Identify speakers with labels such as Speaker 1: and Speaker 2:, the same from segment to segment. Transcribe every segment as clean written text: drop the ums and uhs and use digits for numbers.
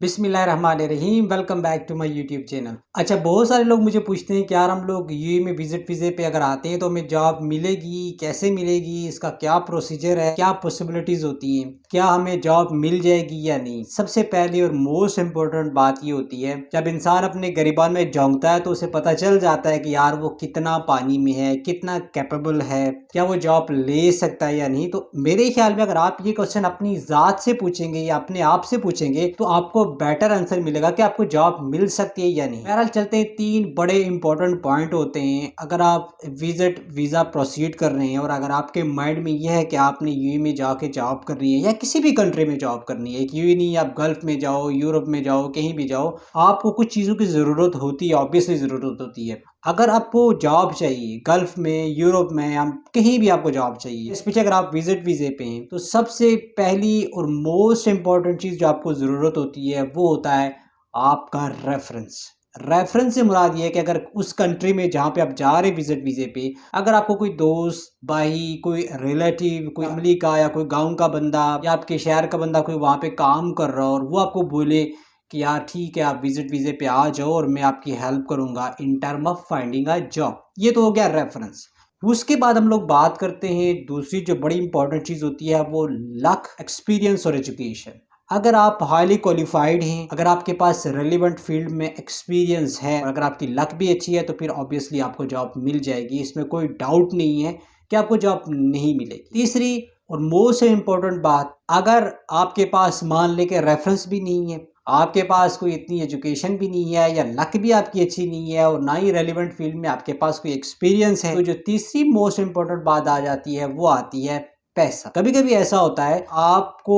Speaker 1: बिस्मिल्लाहिर्रहमानिर्रहीम। Welcome back to my YouTube channel. अच्छा, बहुत सारे लोग मुझे पूछते हैं कि यार हम लोग यूएई में विजिट वीज़े पे अगर आते हैं तो हमें जॉब मिलेगी, कैसे मिलेगी, इसका क्या प्रोसीजर है, क्या पॉसिबिलिटीज़ होती हैं, क्या हमें जॉब मिल जाएगी या नहीं। सबसे पहली और मोस्ट इम्पोर्टेंट बात ये होती है, जब इंसान अपने गिरबान में झोंकता है तो उसे पता चल जाता है कि यार वो कितना पानी में है, कितना कैपेबल है, क्या वो जॉब ले सकता है या नहीं। तो मेरे ख्याल में अगर आप ये क्वेश्चन अपनी ज़ात से पूछेंगे या अपने आप से पूछेंगे तो आपको बेटर आंसर मिलेगा कि आपको जॉब मिल सकती है या नहीं। बहरहाल चलते हैं, तीन बड़े इंपॉर्टेंट पॉइंट होते हैं अगर आप विजिट वीज़ा प्रोसीड कर रहे हैं और अगर आपके माइंड में यह है कि आपने यूएई में जाके जॉब करनी है या किसी भी कंट्री में जॉब करनी है। यूएई नहीं, आप गल्फ में जाओ, यूरोप में जाओ, कहीं भी जाओ, आपको कुछ चीज़ों की ज़रूरत होती है, ऑब्वियसली ज़रूरत होती है। अगर आपको जॉब चाहिए गल्फ में, यूरोप में, या कहीं भी आपको जॉब चाहिए, स्पेशली अगर आप विजिट वीज़े पे हैं, तो सबसे पहली और मोस्ट इम्पॉर्टेंट चीज़ जो आपको ज़रूरत होती है वो होता है आपका रेफरेंस। रेफरेंस से मुराद ये है कि अगर उस कंट्री में जहाँ पे आप जा रहे हैं विजिट वीज़े पे, अगर आपको कोई दोस्त, भाई, कोई रिलेटिव, कोई फैमिली का या कोई गांव का बंदा या आपके शहर का बंदा कोई वहाँ पे काम कर रहा हो और वो आपको बोले कि यार ठीक है आप विजिट वीज़े पे आ जाओ और मैं आपकी हेल्प करूँगा in term of finding a job, ये तो हो गया रेफरेंस। उसके बाद हम लोग बात करते हैं दूसरी जो बड़ी इंपॉर्टेंट चीज़ होती है वो लक, एक्सपीरियंस और एजुकेशन। अगर आप हाईली क्वालिफाइड हैं, अगर आपके पास रेलिवेंट फील्ड में एक्सपीरियंस है, अगर आपकी लक भी अच्छी है तो फिर ऑब्वियसली आपको जॉब मिल जाएगी, इसमें कोई डाउट नहीं है कि आपको जॉब नहीं मिलेगी। तीसरी और मोस्ट इम्पोर्टेंट बात, अगर आपके पास मान लें कि रेफरेंस भी नहीं है, आपके पास कोई इतनी एजुकेशन भी नहीं है या लक भी आपकी अच्छी नहीं है और ना ही रेलिवेंट फील्ड में आपके पास कोई एक्सपीरियंस है, तो जो तीसरी मोस्ट इम्पोर्टेंट बात आ जाती है वो आती है पैसा। कभी कभी ऐसा होता है आपको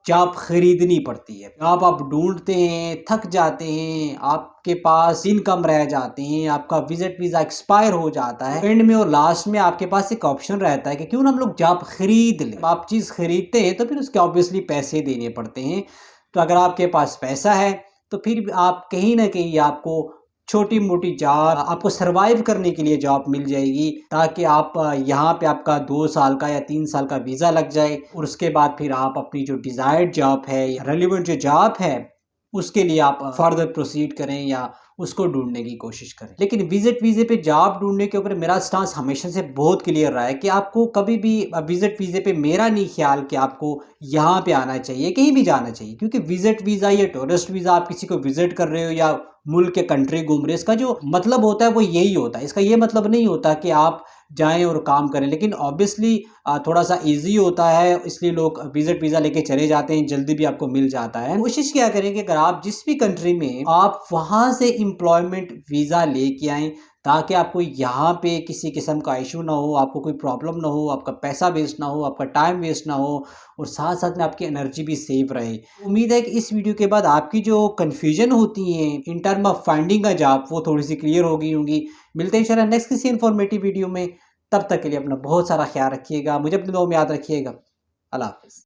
Speaker 1: जॉब खरीदनी पड़ती है, आप ढूंढते हैं, थक जाते हैं, आपके पास दिन कम रह जाते हैं, आपका विजिट वीज़ा एक्सपायर हो जाता है, एंड में और लास्ट में आपके पास एक ऑप्शन रहता है कि क्यों ना हम लोग जॉब खरीद लें। आप चीज़ खरीदते हैं तो फिर उसके ऑब्वियसली पैसे देने पड़ते हैं। तो अगर आपके पास पैसा है तो फिर आप कहीं ना कहीं आपको छोटी मोटी जॉब, आपको सरवाइव करने के लिए जॉब मिल जाएगी, ताकि आप यहाँ पे आपका 2 साल का या 3 साल का वीज़ा लग जाए और उसके बाद फिर आप अपनी जो डिज़ायर्ड जॉब है या रेलिवेंट जो जॉब है उसके लिए आप फर्दर प्रोसीड करें या उसको ढूंढने की कोशिश करें। लेकिन विजिट वीज़े पे जॉब ढूंढने के ऊपर मेरा स्टांस हमेशा से बहुत क्लियर रहा है कि आपको कभी भी विजिट वीज़े पे, मेरा नहीं ख्याल कि आपको यहाँ पे आना चाहिए, कहीं भी जाना चाहिए, क्योंकि विजिट वीज़ा या टूरिस्ट वीज़ा, आप किसी को विजिट कर रहे हो या मुल्क के कंट्री घूम रहे हो, इसका जो मतलब होता है वो यही होता है। इसका ये मतलब नहीं होता कि आप जाएं और काम करें, लेकिन ऑब्वियसली थोड़ा सा इजी होता है, इसलिए लोग विजिट वीज़ा लेके चले जाते हैं, जल्दी भी आपको मिल जाता है। कोशिश क्या करें कि अगर आप जिस भी कंट्री में आप वहाँ से एम्प्लॉयमेंट वीज़ा लेके आएँ, ताकि आपको यहाँ पे किसी किस्म का इशू ना हो, आपको कोई प्रॉब्लम ना हो, आपका पैसा वेस्ट ना हो, आपका टाइम वेस्ट ना हो और साथ साथ में आपकी एनर्जी भी सेव रहे। उम्मीद है कि इस वीडियो के बाद आपकी जो कन्फ्यूजन होती है in term of finding a job वो थोड़ी सी क्लियर हो गई होंगी। मिलते हैं इंशाल्लाह नेक्स्ट किसी इन्फॉर्मेटिव वीडियो में। तब तक के लिए अपना बहुत सारा ख्याल रखिएगा, मुझे अपनी दुआ में याद रखिएगा। अल्लाह हाफ़िज़।